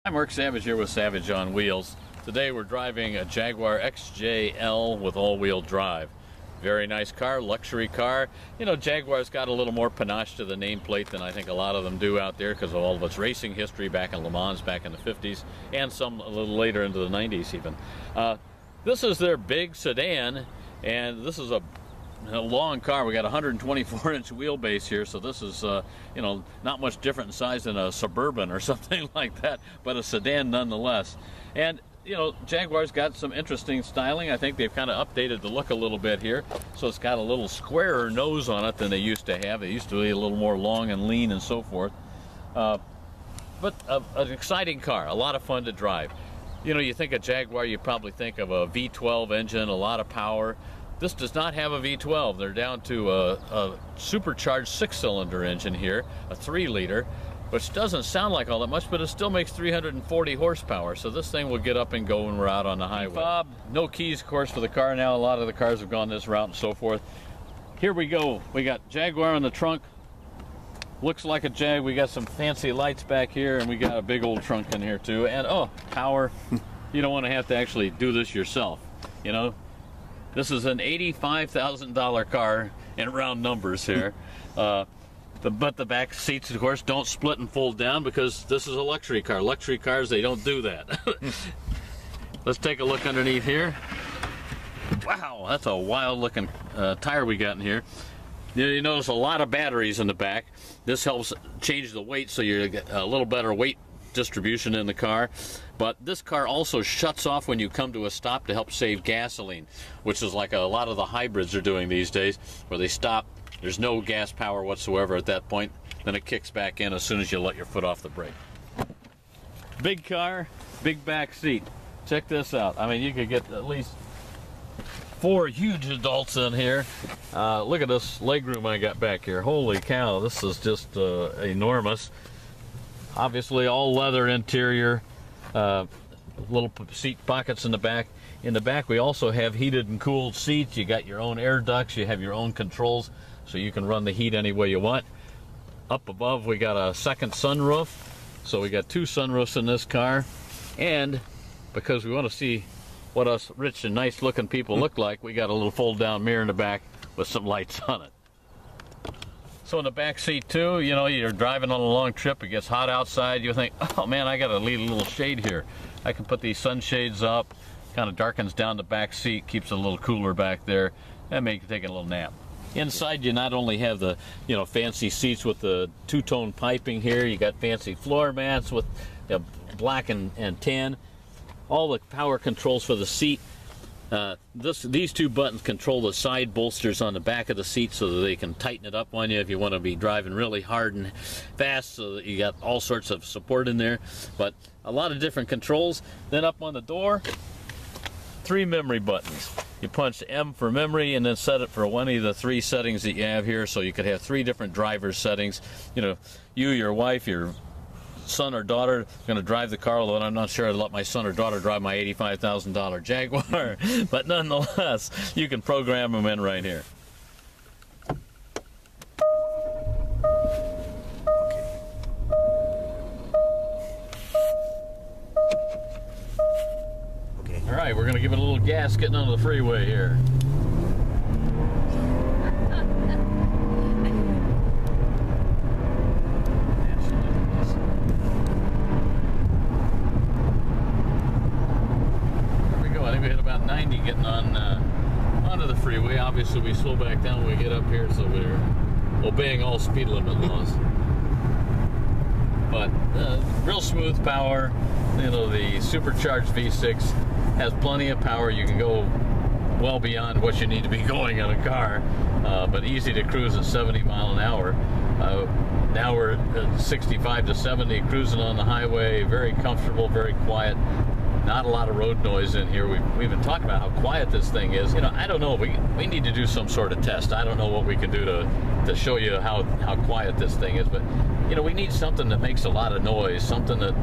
I'm Mark Savage here with Savage on Wheels. Today we're driving a Jaguar XJS with all-wheel drive. Very nice car, luxury car. You know, Jaguar's got a little more panache to the nameplate than I think a lot of them do out there because of all of its racing history back in Le Mans back in the 50s and some a little later into the 90s even. This is their big sedan, and this is a long car. We got a 124-inch wheelbase here, so this is you know, not much different in size than a Suburban or something like that, but a sedan nonetheless. And you know, Jaguar's got some interesting styling. I think they've kind of updated the look a little bit here, so it's got a little squarer nose on it than they used to have. It used to be a little more long and lean and so forth, but an exciting car, a lot of fun to drive. You know, you think of Jaguar, you probably think of a V12 engine, a lot of power. This does not have a V12. They're down to a supercharged 6-cylinder engine here, a 3-liter, which doesn't sound like all that much, but it still makes 340 horsepower. So this thing will get up and go when we're out on the highway. Fob, no keys, of course, for the car now. A lot of the cars have gone this route and so forth. Here we go. We got Jaguar in the trunk. Looks like a Jag. We got some fancy lights back here, and we got a big old trunk in here too. And oh, power. You don't want to have to actually do this yourself, you know. This is an $85,000 car in round numbers here. But the back seats, of course, don't split and fold down because this is a luxury car. Luxury cars, they don't do that. Let's take a look underneath here. Wow, that's a wild-looking tire we got in here. You notice a lot of batteries in the back. This helps change the weight so you get a little better weight distribution in the car. But this car also shuts off when you come to a stop to help save gasoline, which is like a lot of the hybrids are doing these days, where they stop, there's no gas power whatsoever at that point, then it kicks back in as soon as you let your foot off the brake. Big car, big back seat. Check this out. I mean, you could get at least 4 huge adults in here. Look at this legroom I got back here. Holy cow, this is just enormous. Obviously all leather interior, little seat pockets in the back. In the back we also have heated and cooled seats. You got your own air ducts, you have your own controls, so you can run the heat any way you want. Up above we got a second sunroof, so we got 2 sunroofs in this car. And because we want to see what us rich and nice looking people look like, we got a little fold down mirror in the back with some lights on it. So in the back seat too, you know, you're driving on a long trip, it gets hot outside, you think, oh man, I gotta leave a little shade here. I can put these sunshades up, kind of darkens down the back seat, keeps it a little cooler back there, and make you take a little nap. Inside you not only have the, you know, fancy seats with the 2-tone piping here, you got fancy floor mats with black and tan, all the power controls for the seat. These 2 buttons control the side bolsters on the back of the seat so that they can tighten it up on you if you want to be driving really hard and fast, so that you got all sorts of support in there. But a lot of different controls. Then up on the door, 3 memory buttons. You punch M for memory and then set it for one of the 3 settings that you have here, so you could have 3 different driver settings. You know, you, your wife, your son or daughter going to drive the car, although I'm not sure I'd let my son or daughter drive my $85,000 Jaguar, but nonetheless, you can program them in right here. Okay. All right, we're going to give it a little gas getting onto the freeway here. Getting on onto the freeway. Obviously we slow back down when we get up here, so we're obeying all speed limit laws. But real smooth power. You know, the supercharged V6 has plenty of power. You can go well beyond what you need to be going in a car, but easy to cruise at 70 miles an hour. Now we're at 65 to 70 cruising on the highway, very comfortable, very quiet. Not a lot of road noise in here. We've been talking about how quiet this thing is. You know, I don't know. We need to do some sort of test. I don't know what we can do to show you how quiet this thing is. But, you know, we need something that makes a lot of noise, something that,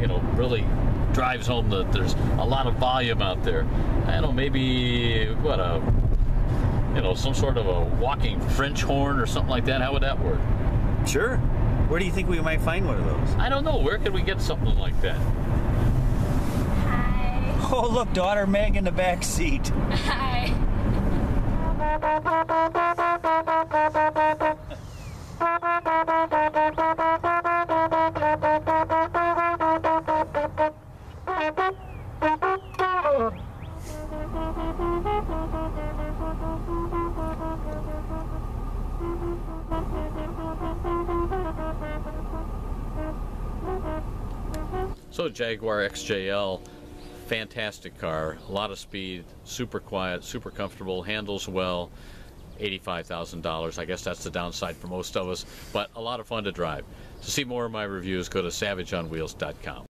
you know, really drives home that there's a lot of volume out there. I don't know, maybe, what, you know, some sort of a walking French horn or something like that. How would that work? Sure. Where do you think we might find one of those? I don't know. Where could we get something like that? Hi. Oh, look, daughter Meg in the back seat. Hi. So Jaguar XJL, fantastic car, a lot of speed, super quiet, super comfortable, handles well, $85,000. I guess that's the downside for most of us, but a lot of fun to drive. To see more of my reviews, go to savageonwheels.com.